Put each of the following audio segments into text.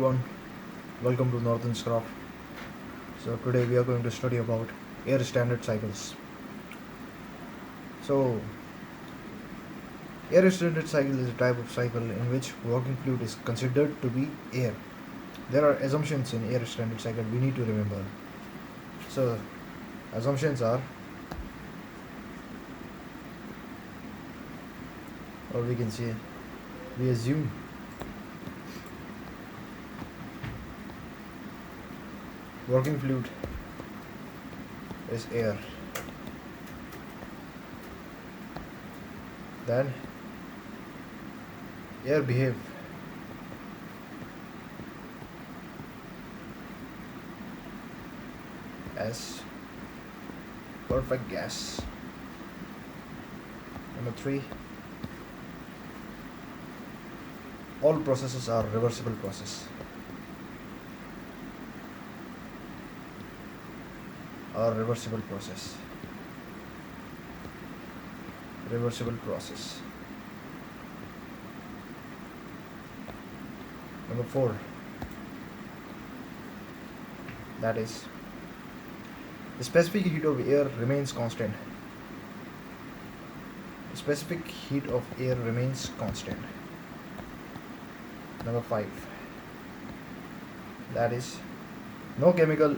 everyone, welcome to Northern Craft. So today we are going to study about air standard cycles. So air standard cycle is a type of cycle in which working fluid is considered to be air. There are assumptions in air standard cycle we need to remember. So assumptions are, or we can say, we assume working fluid is air. Then air behave as perfect gas. Number 3, all processes are reversible process. Reversible process. Number 4, that is, the specific heat of air remains constant. Number 5, that is, no chemical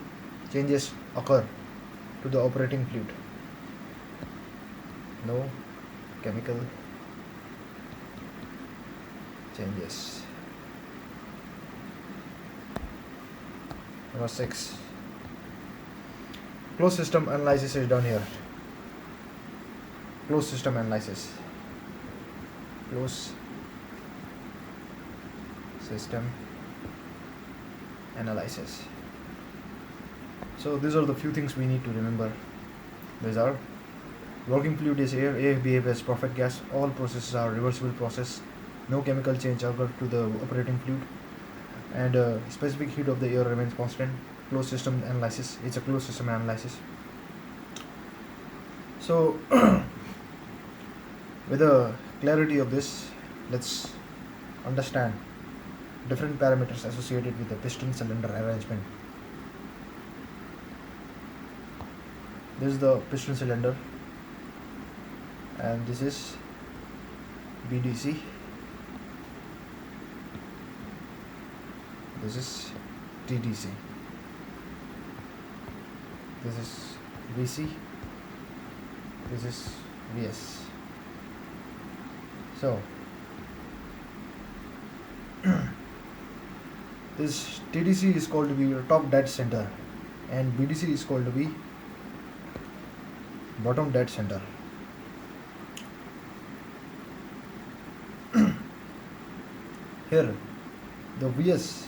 changes occur to the operating fluid. No chemical changes. Number 6, closed system analysis is done here. Closed system analysis. So these are the few things we need to remember. These are: working fluid is air, air behaves as perfect gas, all processes are reversible process, no chemical change occurs to the operating fluid, and specific heat of the air remains constant. Closed system analysis, it's a closed system analysis. So with the clarity of this, let's understand different parameters associated with the piston cylinder arrangement. This is the piston cylinder, and this is BDC. This is TDC. This is VC. This is VS. So this TDC is called to be your top dead center, and BDC is called to be bottom dead center. Here the VS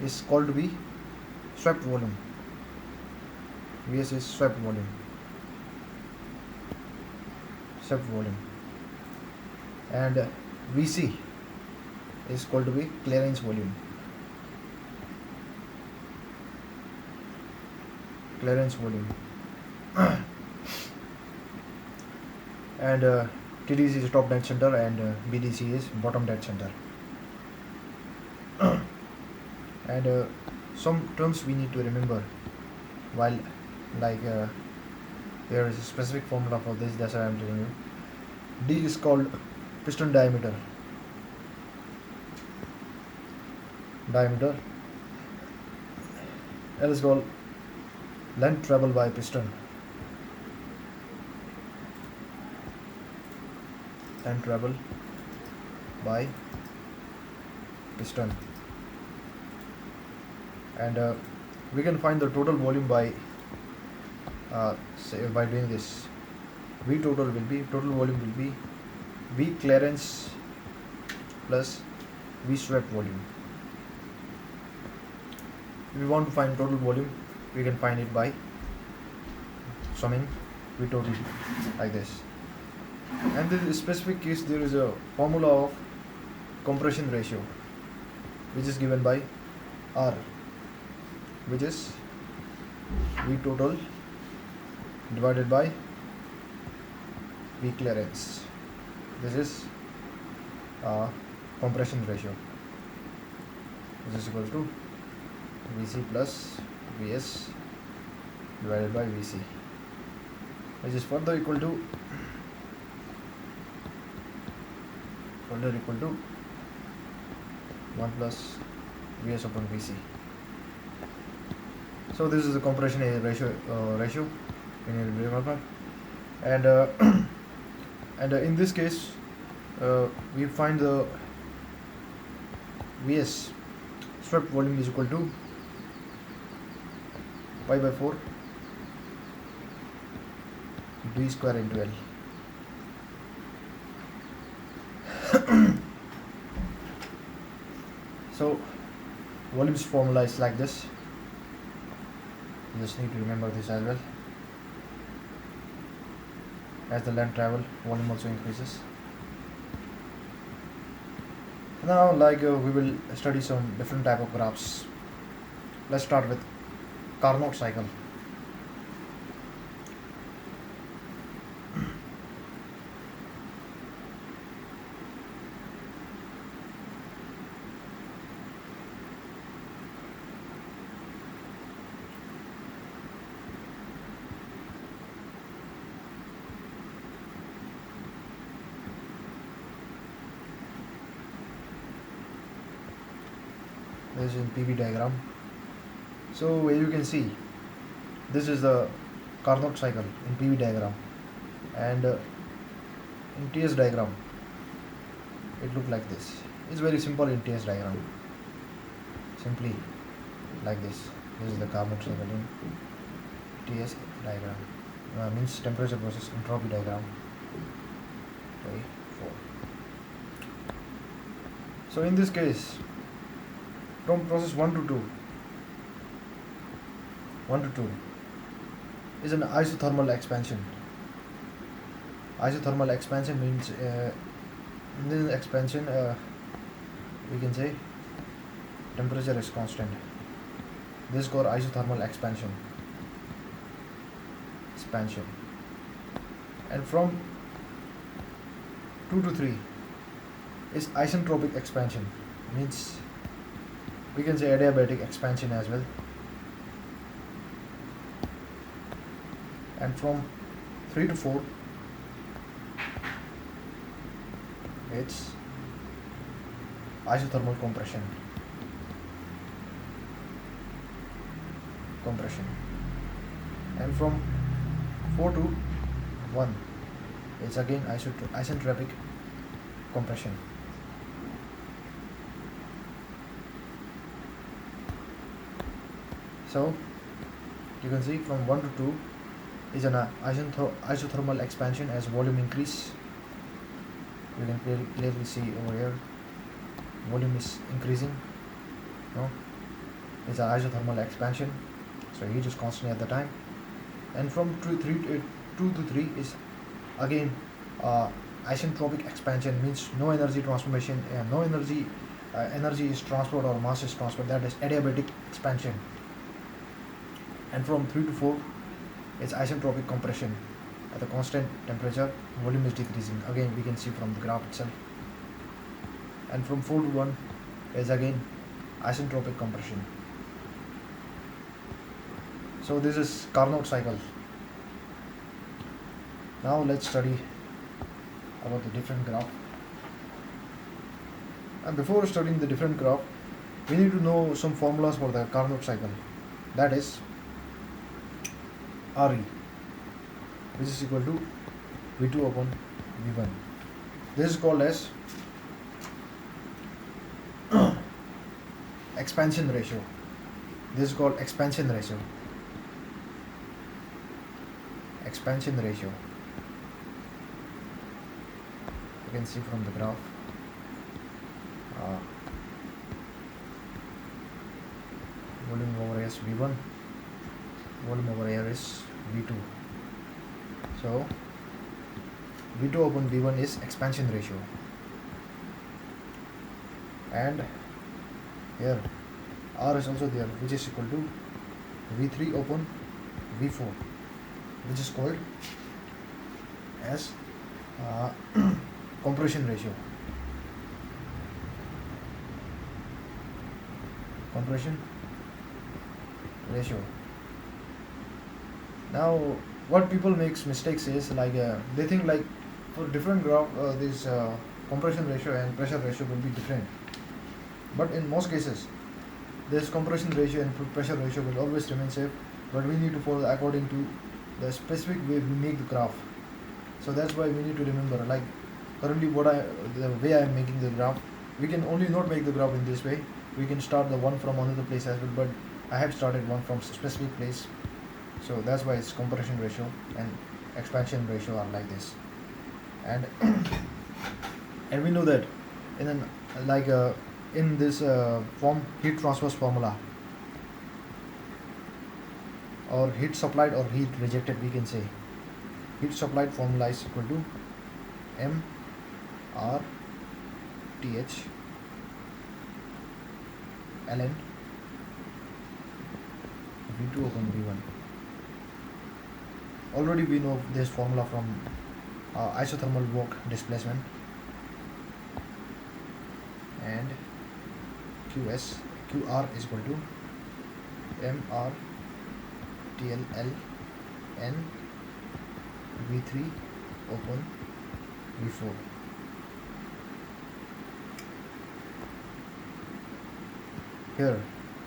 is called to be swept volume. VS is swept volume. And VC is called to be clearance volume. And TDC is top dead center, and BDC is bottom dead center. And some terms we need to remember while, like, there is a specific formula for this, that's why I am telling you. D is called piston diameter. L is called length traveled by piston. And we can find the total volume by doing this. Total volume will be V clearance plus V swept volume. If we want to find total volume, we can find it by summing V total like this. And in this specific case, there is a formula of compression ratio, which is given by R, which is V total divided by V clearance. This is compression ratio. which is equal to Vc plus Vs divided by Vc, which is further equal to 1 plus Vs upon Vc. So this is the compression ratio in a remember, and in this case we find the Vs swept volume is equal to pi by 4 d square into L. So volume's formula is like this. You just need to remember this as well. As the length travel, volume also increases. Now, we will study some different type of graphs. Let's start with Carnot cycle. This is in PV diagram. So where you can see, this is the Carnot cycle in PV diagram, and in TS diagram it looked like this. It's very simple in TS diagram, simply like this. This is the Carnot cycle in TS diagram, means temperature process entropy diagram. 3, 4. So in this case, from process 1 to 2 is an isothermal expansion. Isothermal expansion means in this expansion we can say temperature is constant. This is called isothermal expansion. And from 2 to 3 is isentropic expansion, means we can say adiabatic expansion as well. And from 3 to 4 it's isothermal compression. And from 4 to 1 it's again isentropic compression. So you can see from 1 to 2 is an isothermal expansion. As volume increase, you can clearly see over here volume is increasing. No, it's an isothermal expansion, so heat is constant at the time. And from 2 to 3 is again isentropic expansion, means no energy transformation, no energy is transferred or mass is transferred. That is adiabatic expansion. And from 3 to 4 it's isentropic compression. At a constant temperature, volume is decreasing. Again we can see from the graph itself. And from 4 to 1 is again isentropic compression. So this is Carnot cycle. Now let's study about the different graph. And before studying the different graph, we need to know some formulas for the Carnot cycle. That is Re, which is equal to V2 upon V1. This is called as expansion ratio. This is called expansion ratio. You can see from the graph. Volume over here is V1. Volume over here is V2. So V2 upon V1 is expansion ratio. And here R is also there, which is equal to V3 upon V4, which is called as compression ratio. compression ratio. Now what people makes mistakes is like they think like for different graph this compression ratio and pressure ratio will be different, but in most cases this compression ratio and pressure ratio will always remain safe, but we need to follow according to the specific way we make the graph. So that's why we need to remember, like currently the way I am making the graph, we can only not make the graph in this way. We can start the one from another place as well, but I have started one from specific place. So that's why it's compression ratio and expansion ratio are like this. And and we know that in an like in this form heat transfer formula, or heat supplied or heat rejected, we can say heat supplied formula is equal to m r th ln v2 upon v1. Already we know this formula from isothermal work displacement, and qr is equal to mr TLL n v3 upon v4. Here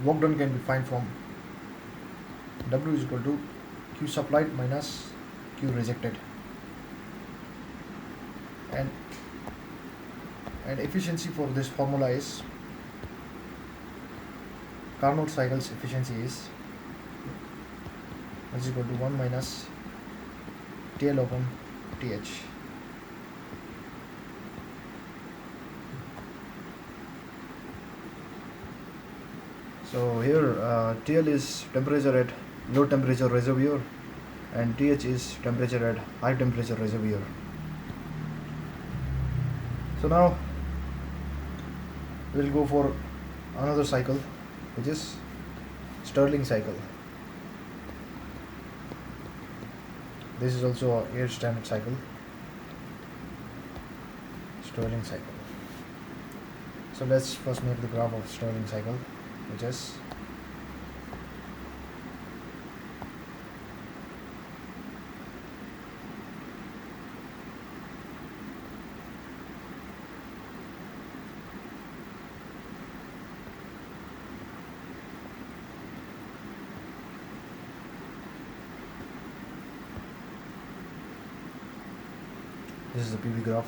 work done can be found from W is equal to Q supplied minus Q rejected, and efficiency for this formula is Carnot cycle's efficiency is equal to 1 minus TL upon TH. So here TL is temperature at low temperature reservoir and TH is temperature at high temperature reservoir. So now we'll go for another cycle, which is Stirling cycle. This is also a air standard cycle, Stirling cycle. So let's first make the graph of Stirling cycle, which is this is the PV graph.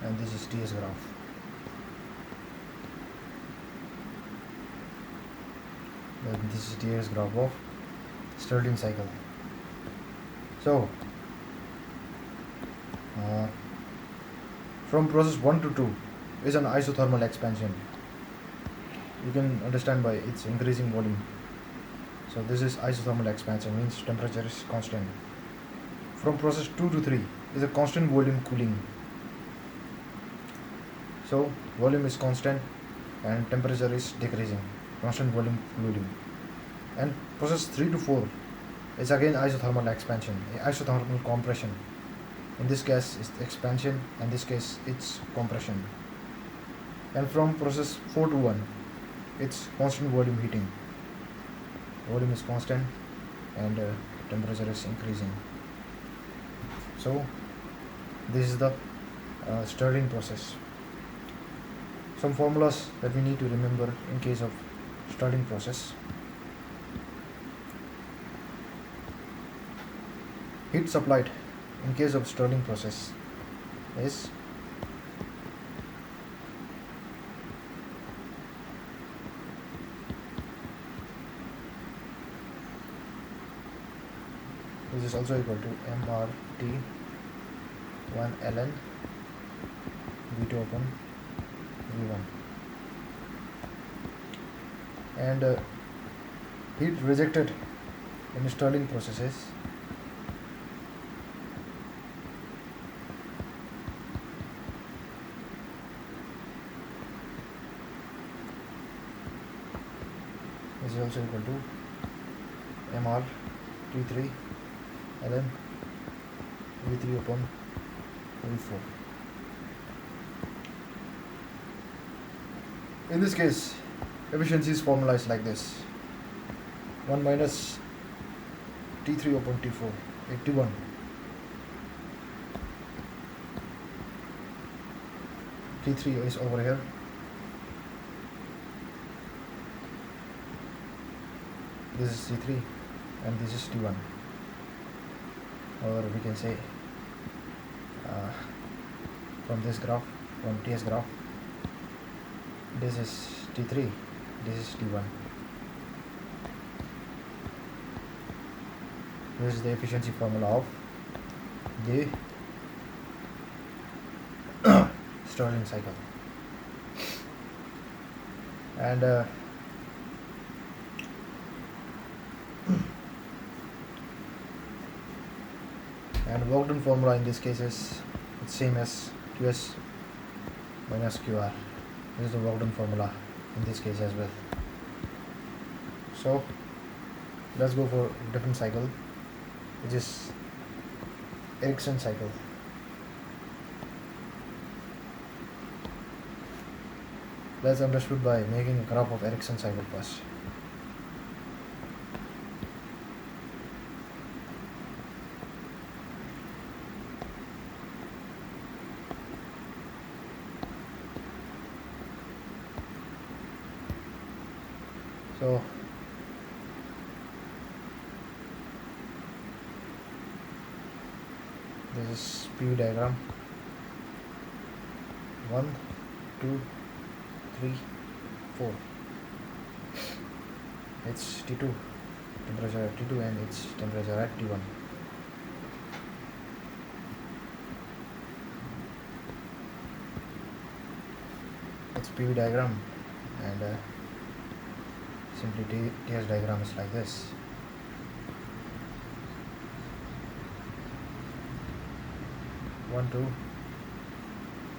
And this is TS graph. And this is TS graph of Stirling cycle. So from process 1 to 2 is an isothermal expansion. You can understand by its increasing volume. So this is isothermal expansion, means temperature is constant. From process 2 to 3 is a constant volume cooling. So volume is constant and temperature is decreasing, constant volume cooling. And process 3 to 4 is again isothermal expansion, isothermal compression. In this case it's expansion, and this case it's compression. And from process 4 to 1 it's constant volume heating. Volume is constant and temperature is increasing. So this is the Stirling process. Some formulas that we need to remember in case of Stirling process. Heat supplied in case of Stirling process is this is also equal to mRT 1 ln V2 upon V1. And heat rejected in Stirling processes is also equal to mr T3 ln V3 upon V4. In this case, efficiency is formalized like this: 1 minus T3 upon T4, 81. T3 is over here. This is T3 and this is T1. Or we can say from this graph, from TS graph, this is T3, this is T1. This is the efficiency formula of the Stirling cycle. And work done formula in this case is it's same as Qs minus Qr. This is the work done formula in this case as well. So let's go for a different cycle, which is Atkinson cycle. That's understood by making a graph of Atkinson cycle first. So this is PV diagram. 1, 2, 3, 4. It's T2, temperature at T2, and it's temperature at T1. It's PV diagram, and simply TS diagram is like this. One, two,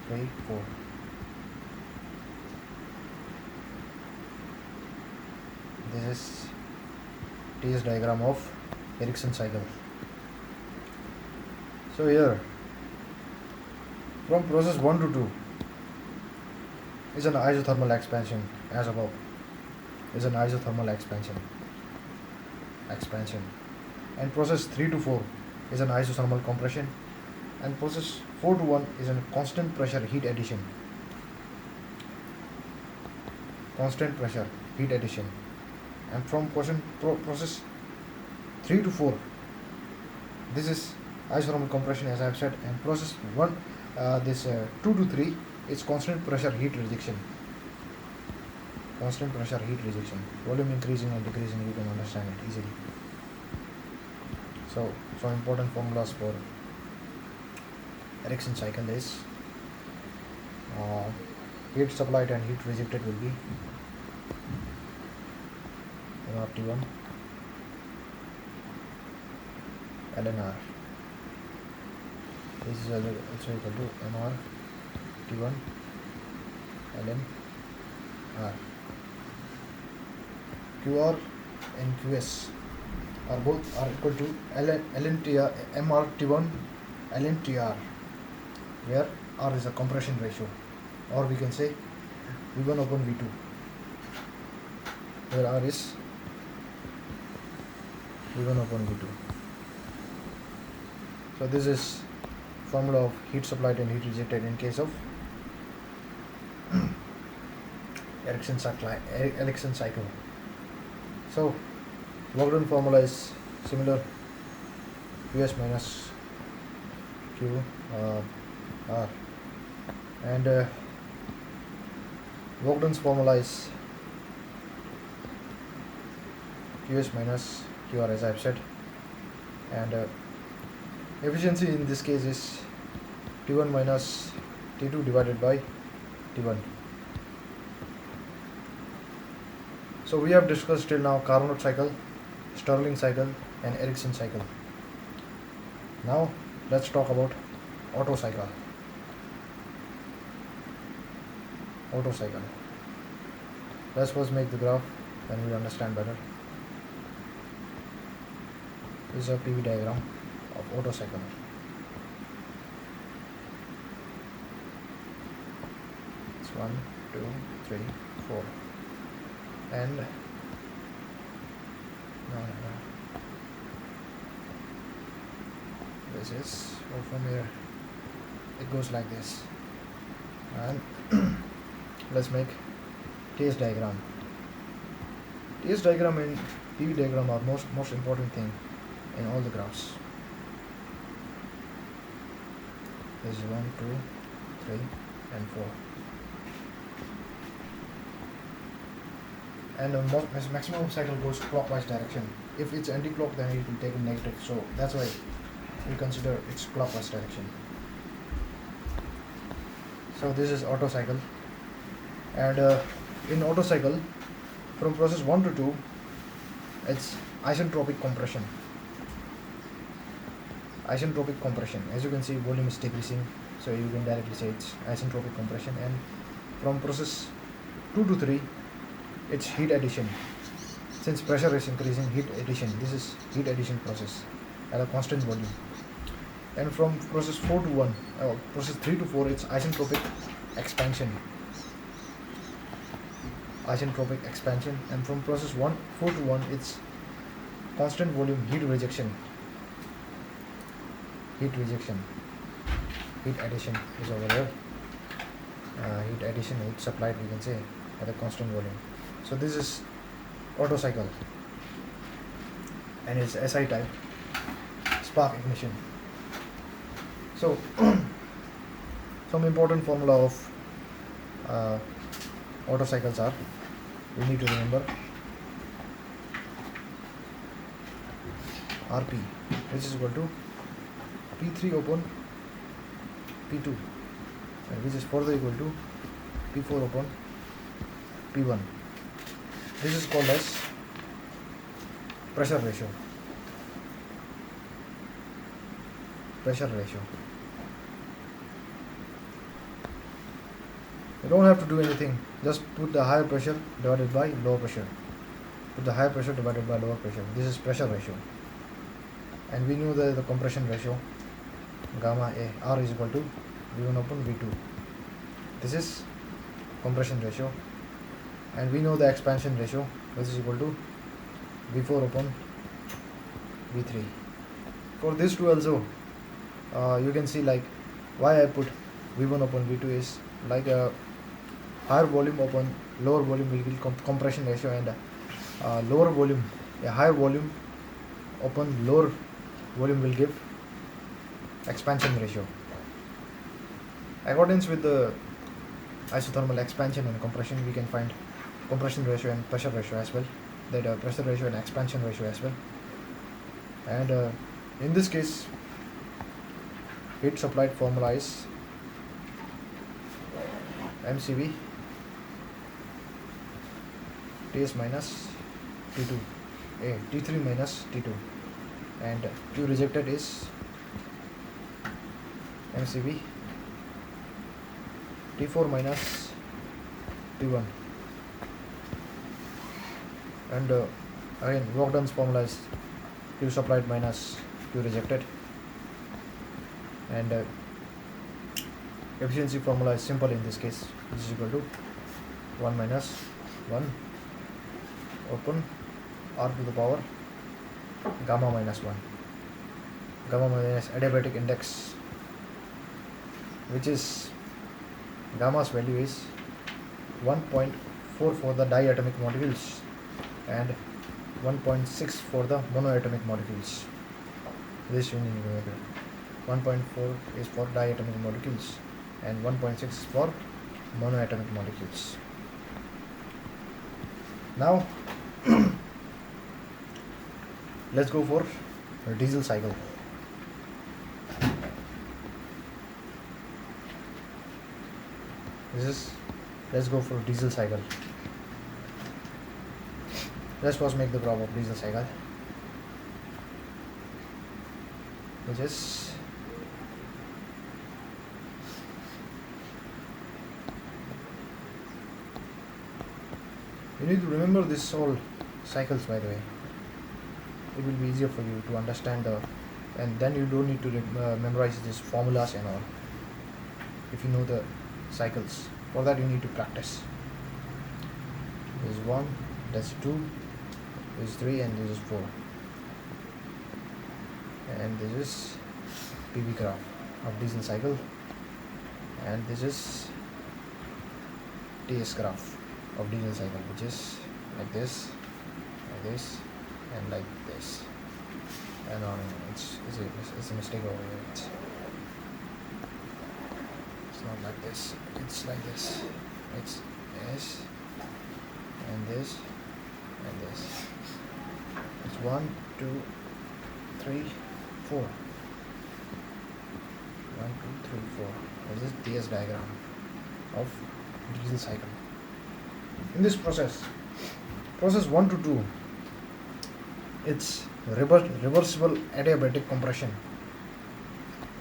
three, 4. This is TS diagram of Atkinson cycle. So here, from process 1 to 2 is an isothermal expansion, as above. Is an isothermal expansion, and process 3 to 4 is an isothermal compression, and process 4 to 1 is a constant pressure heat addition. Constant pressure heat addition. And from process 3 to 4, this is isothermal compression, as I have said, and process 1, 2 to 3 is constant pressure heat rejection. Constant pressure heat rejection. Volume increasing and decreasing, you can understand it easily. So important formulas for Atkinson cycle is heat supplied and heat rejected will be T1 Lnr. This is also equal to Mr T1 Lnr. Qr and Qs are both are equal to ln Mr T1 ln Tr, where R is a compression ratio, or we can say V1 upon V2, where R is V1 upon V2. So this is formula of heat supplied and heat rejected in case of Atkinson cycle. So work done formula is similar: Qs minus Q R, and work done's formula is Qs minus Qr, as I have said, and efficiency in this case is T1 minus T2 divided by T1. So we have discussed till now Carnot cycle, Stirling cycle, and Atkinson cycle. Now let's talk about Otto cycle. Otto cycle. Let's first make the graph, then we'll understand better. is a PV diagram of Otto cycle. It's 1, 2, 3, 4, and no. This is, or from here it goes like this, and let's make TS diagram. TS diagram and PV diagram are most important thing in all the graphs. This is 1, 2, 3, and 4. And the maximum cycle goes clockwise direction. If it's anti-clock, then it will take a negative. So that's why we consider its clockwise direction. So this is Otto cycle, and in Otto cycle, from process 1 to 2, it's isentropic compression. Isentropic compression. As you can see, volume is decreasing, so you can directly say it's isentropic compression. And from process 2 to 3, it's heat addition. Since pressure is increasing, heat addition. This is heat addition process at a constant volume. And from process 4 to 1, process 3 to 4, it's isentropic expansion. Isentropic expansion. And from process 4 to 1, it's constant volume heat rejection. Heat rejection. Heat addition is over there. Heat addition, heat supplied, we can say, at a constant volume. So this is Otto cycle, and it's SI type, spark ignition. So some important formula of Otto cycles are, we need to remember RP, which is equal to P3 upon P2, and which is further equal to P4 upon P1. This is called as pressure ratio. Pressure ratio. You don't have to do anything. Just put the higher pressure divided by lower pressure. Put the higher pressure divided by lower pressure. This is pressure ratio. And we know the compression ratio, gamma A, R is equal to V1 upon V2. This is compression ratio. And we know the expansion ratio, which is equal to V4 upon V3. For this two also, you can see like why I put V1 upon V2 is like a higher volume upon lower volume will give compression ratio, and lower volume, a higher volume upon lower volume will give expansion ratio. Accordance with the isothermal expansion and compression, we can find compression ratio and pressure ratio as well, that pressure ratio and expansion ratio as well. And in this case, heat supplied formula is MCV Ts minus T2, T3 minus T2, and Q rejected is MCV T4 minus T1. And again, work done's formula is Q supplied minus Q rejected, and efficiency formula is simple in this case, which is equal to 1 minus 1 upon R to the power gamma minus 1. Gamma minus adiabatic index, which is gamma's value is 1.4 for the diatomic molecules and 1.6 for the monoatomic molecules. This you need to remember. 1.4 is for diatomic molecules and 1.6 is for monoatomic molecules. Now let's go for a diesel cycle. Let's go for diesel cycle. Let's first make the graph of diesel cycle, which is you need to remember this all cycles, by the way. it will be easier for you to understand and then you don't need to memorize these formulas and all. If you know the cycles, for that you need to practice. This is 1, that's 2, this is 3, and this is 4, and this is PV graph of diesel cycle, and this is TS graph of diesel cycle, which is like this, and like this. And no, it's a mistake over here. It's not like this. It's like this. It's this, and this, and this. It's 1, 2, 3, 4. 1, 2, 3, 4. This is TS diagram of diesel cycle. In this process 1 to 2, it's reversible adiabatic compression.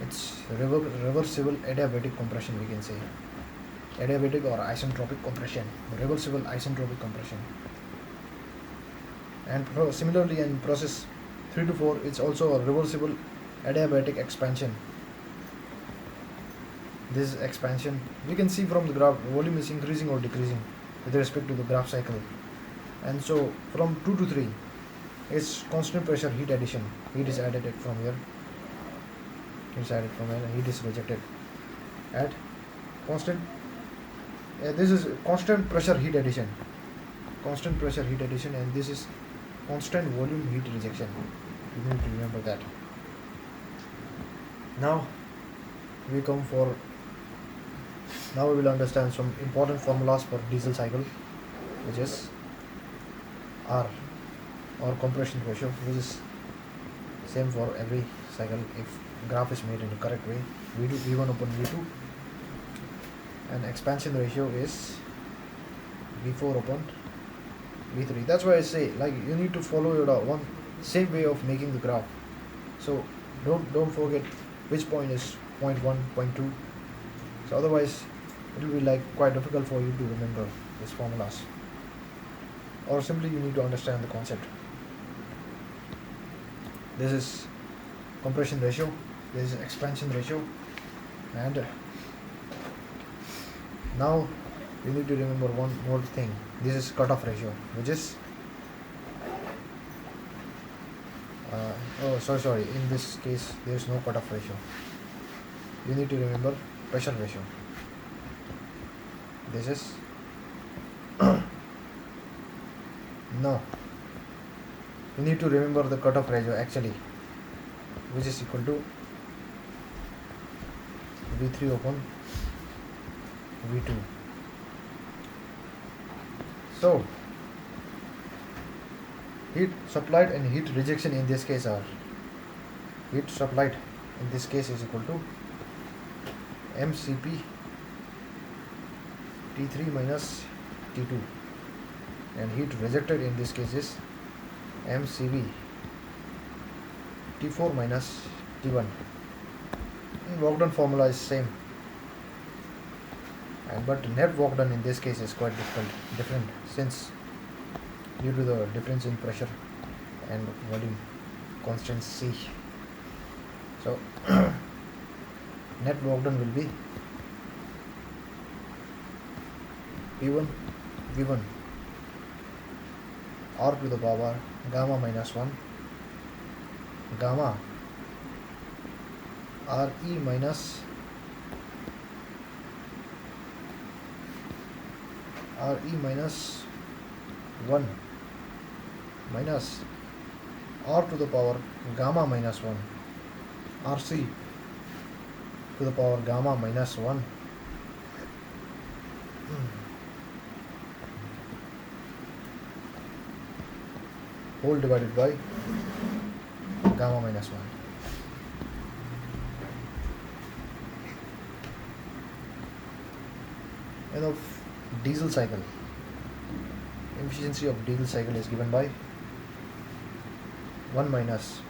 It's reversible adiabatic compression, we can say. Adiabatic or isentropic compression. Reversible isentropic compression. And similarly in process 3 to 4, it's also a reversible adiabatic expansion. This expansion, we can see from the graph, volume is increasing or decreasing with respect to the graph cycle. And so from 2 to 3, it's constant pressure heat addition. Heat is added from here. Heat is added from here. Heat is rejected at constant. This is constant pressure heat addition. Constant pressure heat addition, and this is constant volume heat rejection. You need to remember that. Now we will understand some important formulas for diesel cycle, which is R, or compression ratio, which is same for every cycle if graph is made in the correct way. V1 upon V2, and expansion ratio is V4 upon V3. That's why I say, like, you need to follow your same way of making the graph. So don't forget which point is point 1, point 2. So otherwise it will be like quite difficult for you to remember these formulas, or simply you need to understand the concept. This is compression ratio, this is expansion ratio, and now you need to remember one more thing. This is cutoff ratio, which is sorry, in this case there is no cutoff ratio. You need to remember pressure ratio. This is no, you need to remember the cutoff ratio actually, which is equal to V3 upon V2. So heat supplied and heat rejection in this case are, heat supplied in this case is equal to MCP T3 minus T2, and heat rejected in this case is MCV T4 minus T1. Work done formula is same, but net work done in this case is quite different, since due to the difference in pressure and volume constant C. So net work done will be P1 V1 R to the power gamma minus 1 gamma RE minus RE minus 1 minus R to the power gamma minus 1 RC to the power gamma minus 1 whole divided by gamma minus 1. And of diesel cycle, efficiency of diesel cycle is given by 1 minus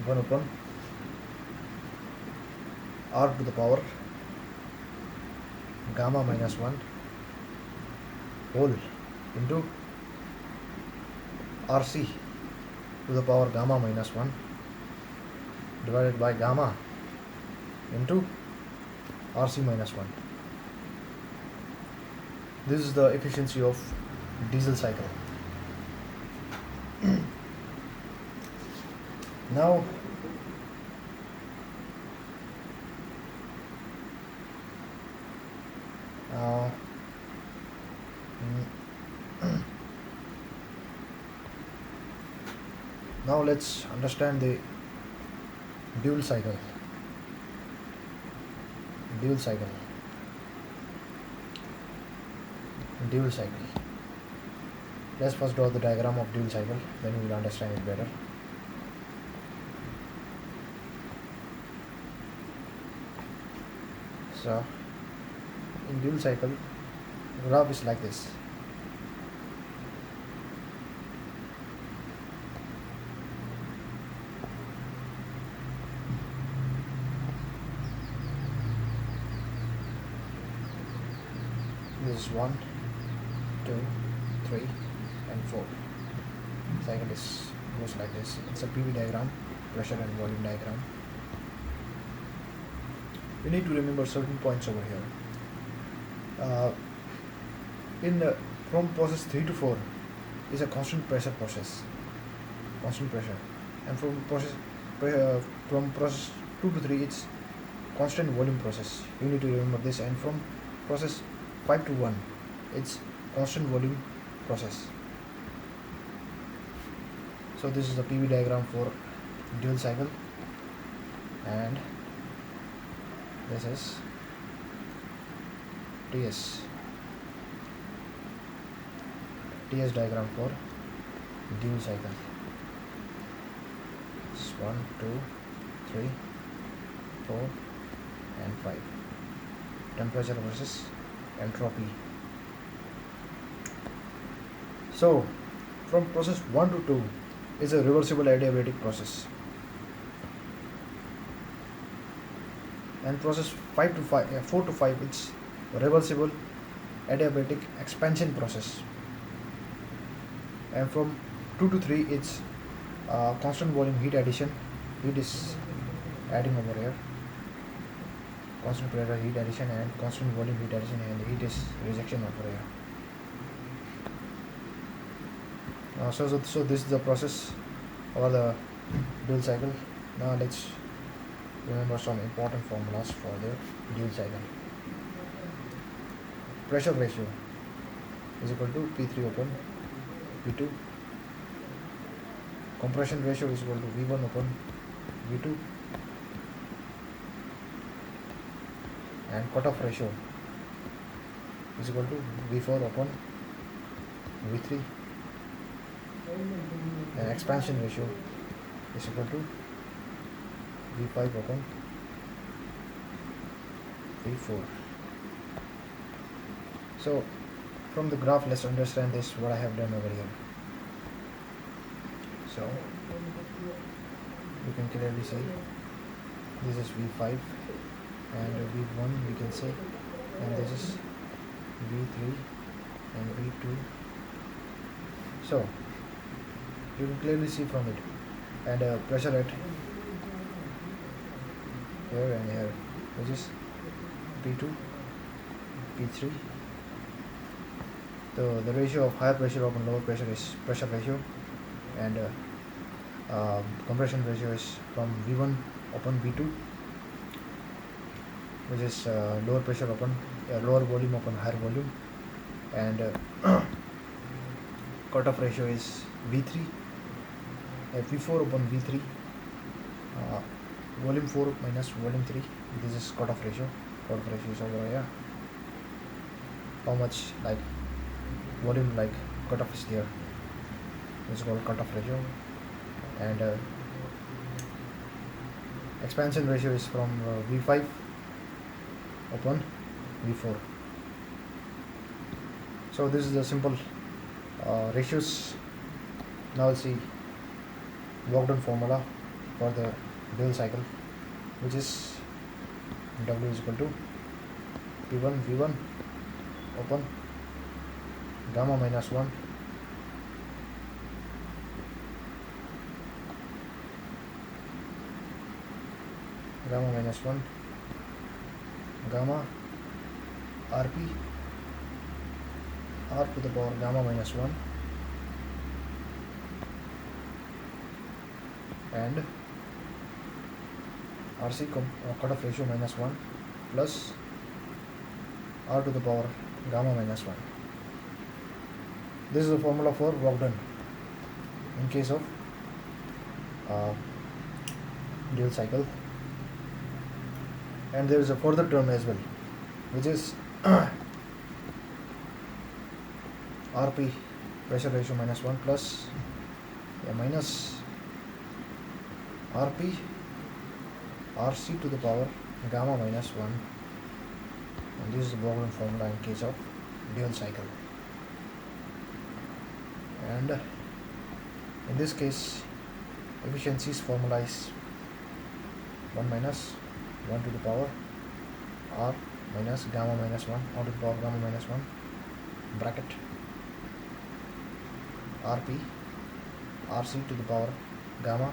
1 upon R to the power gamma minus 1 whole into RC to the power gamma minus 1 divided by gamma into RC minus 1. This is the efficiency of diesel cycle. Now now let's understand the dual cycle. Dual cycle. Let's first draw the diagram of dual cycle, then we will understand it better. So in dual cycle, the graph is like this. This is 1, 2, 3 and 4. Cycle goes like this. It's a PV diagram, pressure and volume diagram. We need to remember certain points over here. From process 3 to 4 is a constant pressure process, and from process 2 to 3 it's constant volume process. You need to remember this. And from process 5 to 1 it's constant volume process. So this is the PV diagram for dual cycle, and this is TS diagram for dual cycle. It's 1, 2, 3, 4 and 5. Temperature versus entropy. So from process 1 to 2 is a reversible adiabatic process, and process 4 to 5 it's reversible adiabatic expansion process, and from 2 to 3 it's constant volume heat addition. Heat is adding over here, constant pressure heat addition and constant volume heat addition, and heat is rejection over here. So this is the process or the dual cycle. Now let's remember some important formulas for the dual cycle. Pressure ratio is equal to P3 upon P2. Compression ratio is equal to V1 upon V2. And cutoff ratio is equal to V4 upon V3. And expansion ratio is equal to V5 upon V4. So from the graph, let's understand this, what I have done over here. So you can clearly see this is V5 and V1 we can say, and this is V3 and V2. So you can clearly see from it, and pressure at here and here, which is P2, P3. So the ratio of higher pressure upon lower pressure is pressure ratio, and compression ratio is from V1 upon V2, which is lower pressure upon lower volume upon higher volume, and cutoff ratio is V3, V4 upon V3, volume 4 minus volume 3. This is cutoff ratio. Cutoff ratio is over here. How much like volume like cutoff is there. This is called cutoff ratio, and expansion ratio is from V5 upon V4. So this is the simple ratios. Now let's see work done formula for the dual cycle, which is W is equal to P1 V1 upon gamma minus 1 gamma minus 1 gamma rp r to the power gamma minus 1 and rc cutoff ratio minus 1 plus r to the power gamma minus 1. This is the formula for work done in case of dual cycle. And there is a further term as well, which is rp pressure ratio minus 1 plus minus rp rc to the power gamma minus 1, and this is the work done formula in case of dual cycle. And in this case, efficiency's formula is 1 minus 1 to the power r minus gamma minus 1 r to the power gamma minus 1 bracket rp rc to the power gamma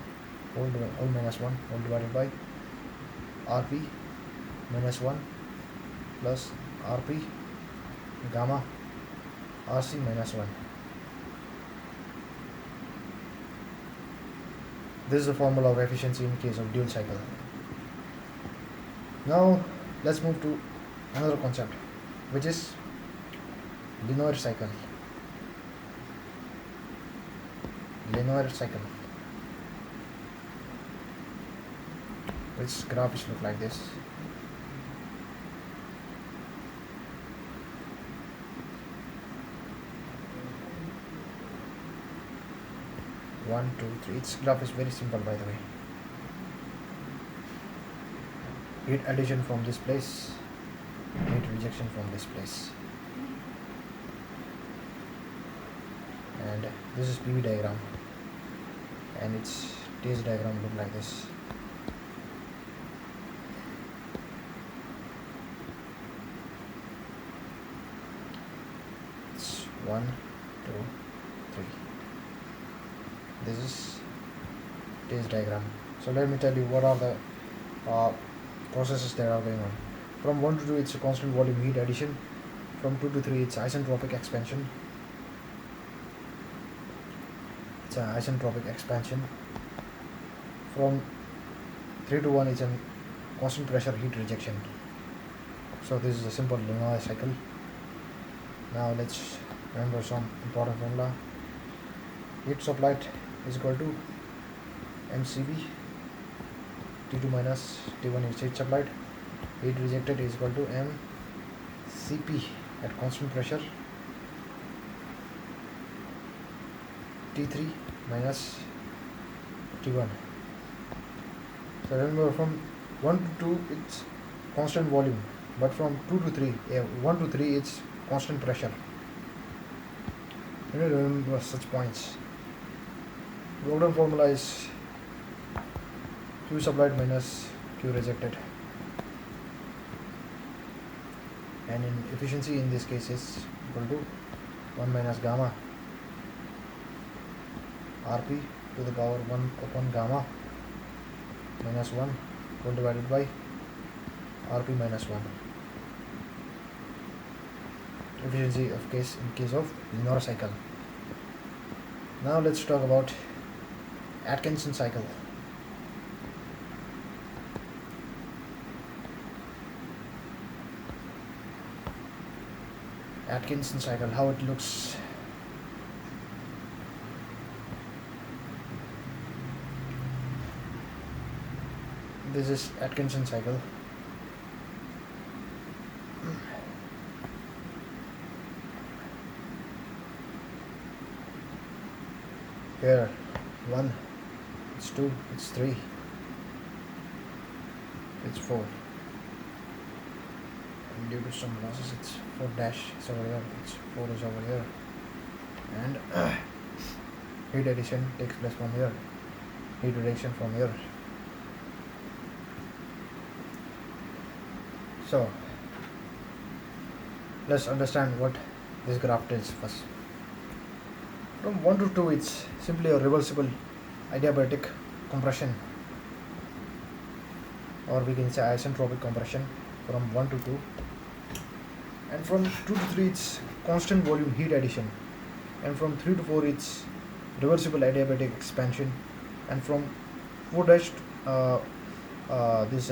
whole minus 1 whole divided by rp minus 1 plus rp gamma rc minus 1. This is the formula of efficiency in case of dual cycle. Now let's move to another concept, which is Lenoir cycle. Lenoir cycle, which graph is look like this. One, two, three. Its graph is very simple, by the way. Heat addition from this place, heat rejection from this place, and this is PV diagram, and its TS diagram look like this. It's 1, 2, 3. This is TS diagram. So let me tell you what are the processes that are going on. From 1 to 2 it's a constant volume heat addition. From 2 to 3 it's isentropic expansion. It's an isentropic expansion. From 3 to 1 it's a constant pressure heat rejection. So this is a simple Lenoir cycle. Now let's remember some important formula. Heat supplied is equal to mcv, T2 minus T1 is heat supplied. Heat rejected is equal to mcp at constant pressure, T3 minus T1. So remember, from 1 to 2 it's constant volume, but from 2 to 3, 1 to 3 it's constant pressure. You need to remember such points. Work done formula is Q supplied minus Q rejected, and in efficiency in this case is equal to 1 minus gamma Rp to the power 1 upon gamma minus 1 whole divided by Rp minus 1. Efficiency of case in case of Lenoir cycle. Now let's talk about Atkinson cycle. Atkinson cycle, how it looks. This is Atkinson cycle. Here 1, it's 2, it's 3, it's 4, and due to some losses it's 4 dash, it's over here, it's 4 is over here, and heat addition takes place from here, heat rejection from here. So let's understand what this graph tells first. From 1 to 2 it's simply a reversible adiabatic compression. or we can say isentropic compression from 1 to 2, and from 2 to 3 it's constant volume heat addition, and from 3 to 4 it's reversible adiabatic expansion, and from 4 dash this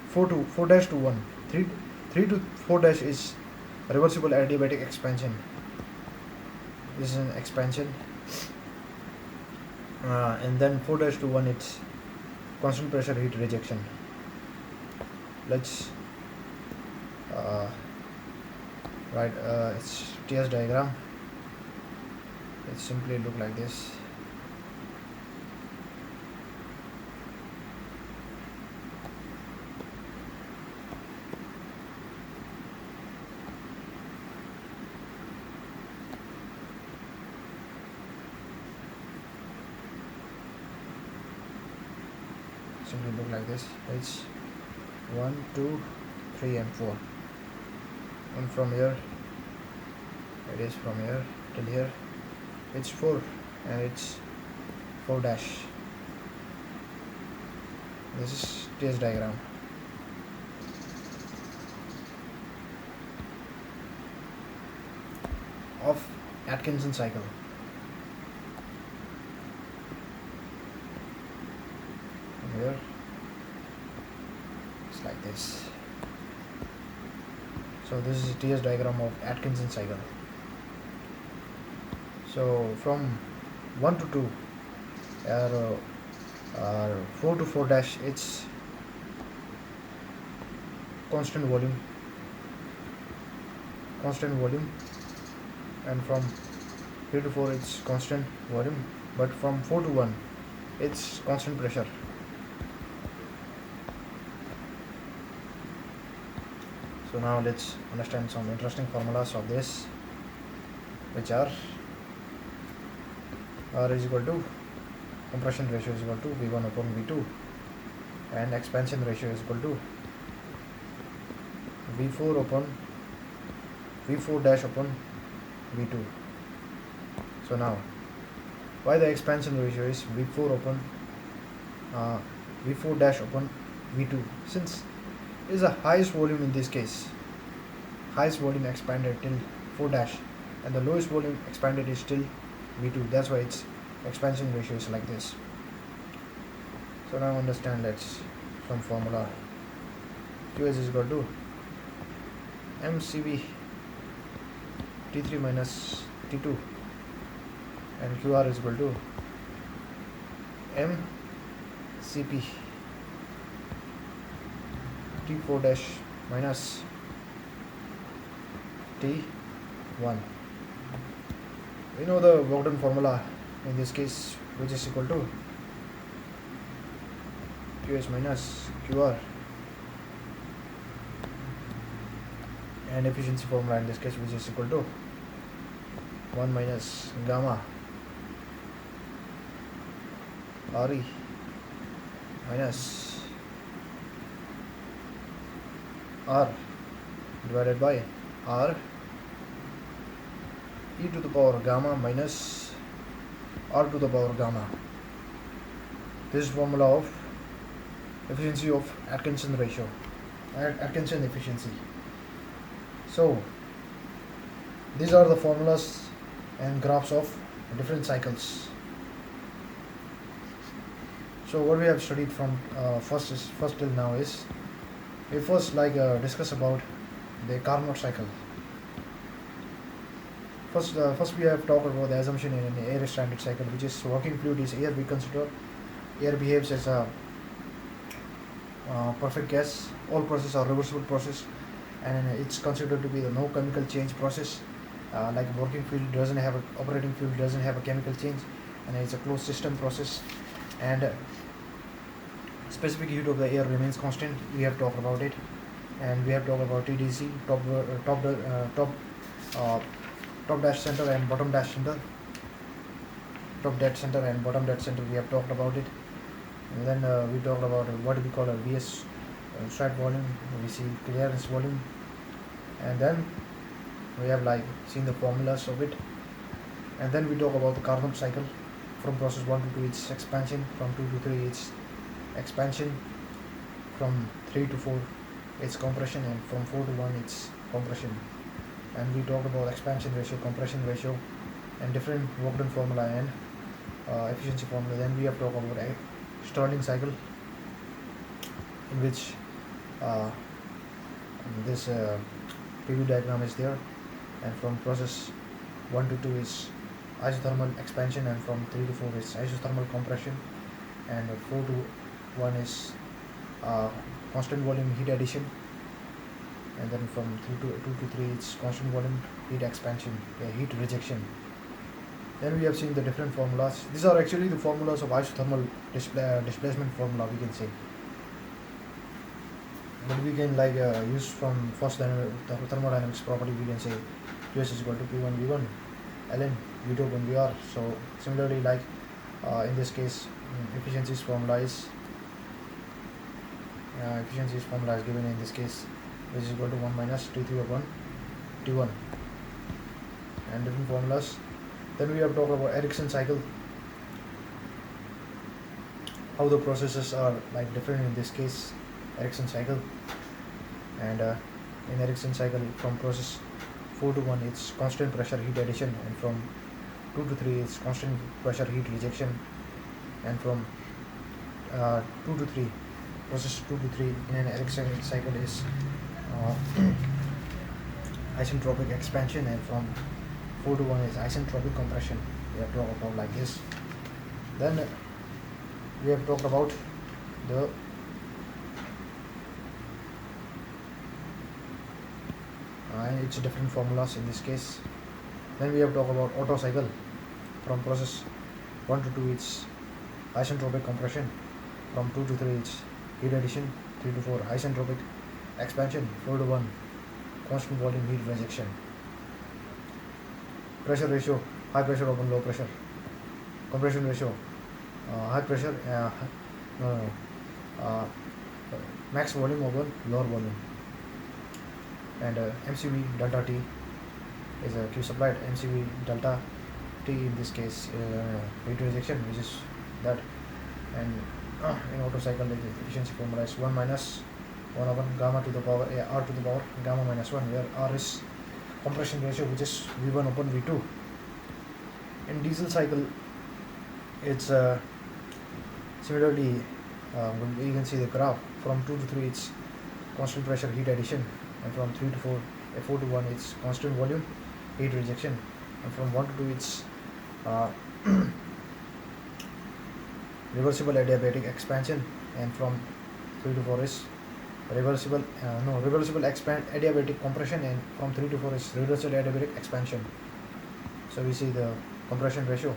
4 to 4 dash to 1 3 to 4 dash is reversible adiabatic expansion. This is an expansion, and then 4 dash to 1 it's constant pressure heat rejection. Let's write its TS diagram. It simply look like this. Simply look like this. It's 1, 2, 3 and 4, and from here it is from here till here it's 4, and it's 4 dash. This is TS diagram. Of Atkinson cycle. From here it's like this. So this is a TS diagram of Atkinson cycle. So from 1 to 2 or 4 to 4 dash it's constant volume, and from 3 to 4 it's constant volume, but from 4 to 1 it's constant pressure. So now let's understand some interesting formulas of this, which are R is equal to compression ratio is equal to V1 upon V2, and expansion ratio is equal to V4 dash upon V2. So now, why the expansion ratio is V4 dash upon V2? Since it is the highest volume in this case, highest volume expanded till 4 dash, and the lowest volume expanded is till V2. That's why its expansion ratio is like this. So now understand, let's some formula. Qs is equal to mCv T3 minus T2, and Qr is equal to mCp T4 dash minus T1. We know the work done formula in this case, which is equal to Qs minus Qr, and efficiency formula in this case, which is equal to 1 minus gamma Re minus R divided by R e to the power gamma minus R to the power gamma. This is formula of efficiency of Atkinson ratio, Atkinson efficiency. So these are the formulas and graphs of different cycles. So what we have studied from first till now is, we first discuss about the Carnot cycle. First we have talked about the assumption in an air standard cycle, which is working fluid is air. We consider air behaves as a perfect gas. All processes are reversible process, and it's considered to be the no chemical change process. Like working fluid doesn't have a, operating fluid doesn't have a chemical change, and it's a closed system process, and specific heat of the air remains constant. We have talked about it, and we have talked about TDC, top dash center and bottom dash center, top dead center and bottom dead center. We have talked about it, and then we talked about what we call a VS strat volume, we see clearance volume, and then we have seen the formulas of it, and then we talk about the Carnot cycle. From process 1 to 2 it's expansion, from 2 to 3 it's expansion, from 3 to 4 it's compression, and from 4 to 1 it's compression. And we talked about expansion ratio, compression ratio, and different work done formula and efficiency formula. Then we have talked about a Stirling cycle, in which this PV diagram is there, and from process 1 to 2 is isothermal expansion, and from 3 to 4 is isothermal compression, and 4 to 1 is constant volume heat addition, and then from 2 to 3 it's constant volume heat expansion, heat rejection. Then we have seen the different formulas. These are actually the formulas of isothermal displacement formula, we can say. But we can use from first thermodynamics property, we can say Qs is equal to P1 V1 ln V2 upon Vr. So similarly, in this case, efficiency's formula is given in this case, which is equal to 1 minus T3 upon T1, and different formulas. Then we have talked about Atkinson cycle, how the processes are different in this case, Atkinson cycle. And in Atkinson cycle, from process 4 to 1 it's constant pressure heat addition, and from 2 to 3 it's constant pressure heat rejection, and from 2 to 3, process 2 to 3 in an Atkinson cycle is isentropic expansion, and from 4 to 1 is isentropic compression. We have talked about like this. Then we have talked about the it's different formulas in this case. Then we have talked about Otto cycle. From process 1 to 2 it's isentropic compression, from 2 to 3 it's heat addition, 3 to 4 isentropic expansion, 4 to 1 constant volume heat rejection. Pressure ratio, high pressure upon low pressure. Compression ratio, high pressure max volume upon lower volume. And MCV delta T is a Q supplied. MCV delta T in this case heat rejection, which is that. And in Otto cycle, the efficiency formula is 1 minus 1 upon gamma to the power R to the power gamma minus 1, where R is compression ratio, which is V1 upon V2. In diesel cycle, it's similarly you can see the graph. From 2 to 3 it's constant pressure heat addition, and from 3 to 4, 4 to 1 it's constant volume heat rejection, and from 1 to 2 it's reversible adiabatic expansion, and from 3 to 4 is reversible adiabatic compression, and from 3 to 4 is reversible adiabatic expansion. So we see the compression ratio,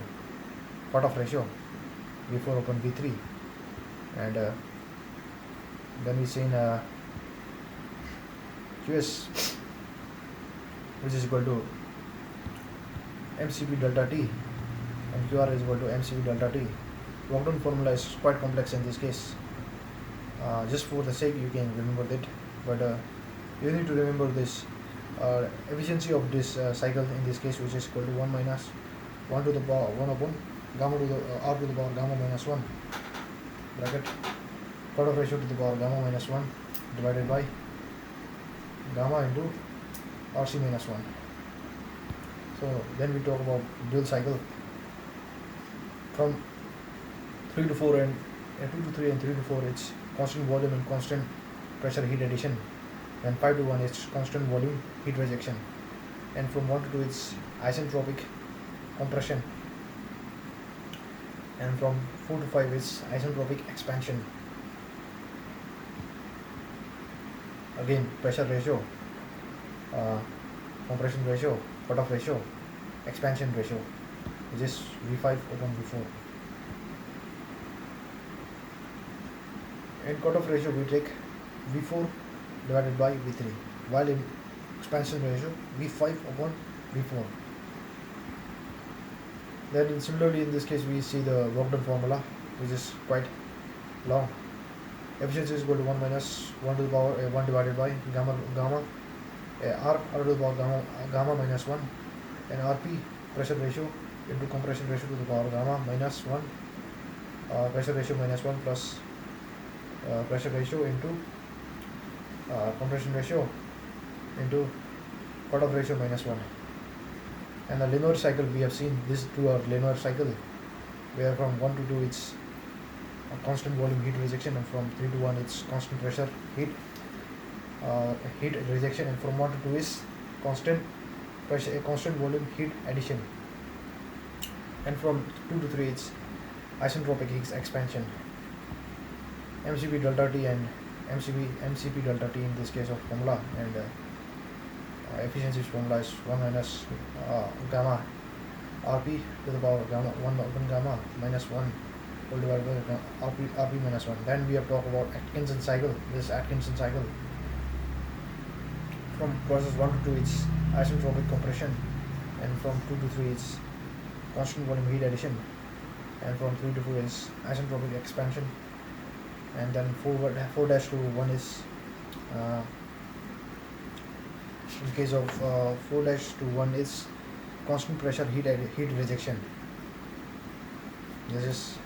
cutoff ratio, V4 upon V3, and then we see in Qs, which is equal to MCV delta T, and QR is equal to MCV delta T. Work done formula is quite complex in this case. Just for the sake you can remember that, but you need to remember this efficiency of this cycle in this case, which is equal to 1 minus 1 to the power 1 upon gamma to the R to the power gamma minus 1 bracket cutoff ratio to the power gamma minus 1 divided by gamma into RC minus 1. So then we talk about dual cycle. From 3 to 4 and 2 to 3 and 3 to 4 it's constant volume and constant pressure heat addition, and 5 to 1 it's constant volume heat rejection, and from 1 to 2 it's isentropic compression, and from 4 to 5 it's isentropic expansion. Again, pressure ratio, compression ratio, cutoff ratio, expansion ratio, which is V5 upon V4. In cutoff ratio we take V4 divided by V3, while in expansion ratio V5 upon V4. Then similarly in this case we see the work done formula, which is quite long. Efficiency is equal to 1 minus 1 to the power 1 divided by gamma R to the power gamma minus 1, and RP pressure ratio into compression ratio to the power gamma minus 1, pressure ratio minus 1 plus pressure ratio into compression ratio into cutoff ratio minus 1. And the Lenoir cycle, we have seen this to our Lenoir cycle, where from 1 to 2 it's a constant volume heat rejection, and from 3 to 1 it's constant pressure heat rejection, and from 1 to 2 is constant pressure, constant volume heat addition, and from 2 to 3 it's isentropic expansion. MCP delta T and MCP delta T in this case of formula, and efficiency formula is 1 minus gamma Rp to the power gamma 1 open gamma minus 1 whole divided by Rp minus 1. Then we have talked about Atkinson cycle. This Atkinson cycle, from process 1 to 2 it's isentropic compression, and from 2 to 3 it's constant volume heat addition, and from 3 to 4 is isentropic expansion, and then 4 dash to 1 is in case of 4 dash to 1 is constant pressure heat rejection. This is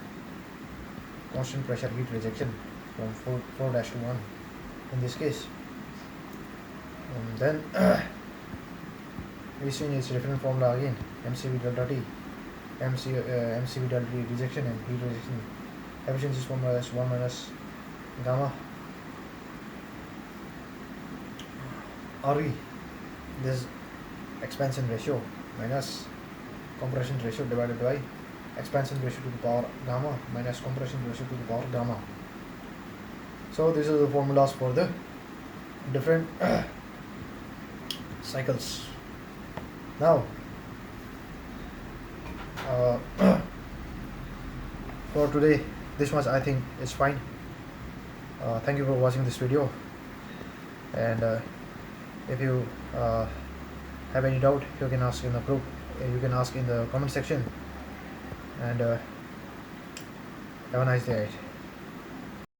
constant pressure heat rejection from 4 dash to 1 in this case. And then we see its different formula again: MCV delta T, MCV delta T rejection and heat rejection. Efficiency formula is 1 minus gamma Re, this expansion ratio, minus compression ratio divided by expansion ratio to the power gamma minus compression ratio to the power gamma. So these are the formulas for the different cycles. Now for today, this much I think is fine. Thank you for watching this video, and if you have any doubt, you can ask in the group, you can ask in the comment section, and have a nice day.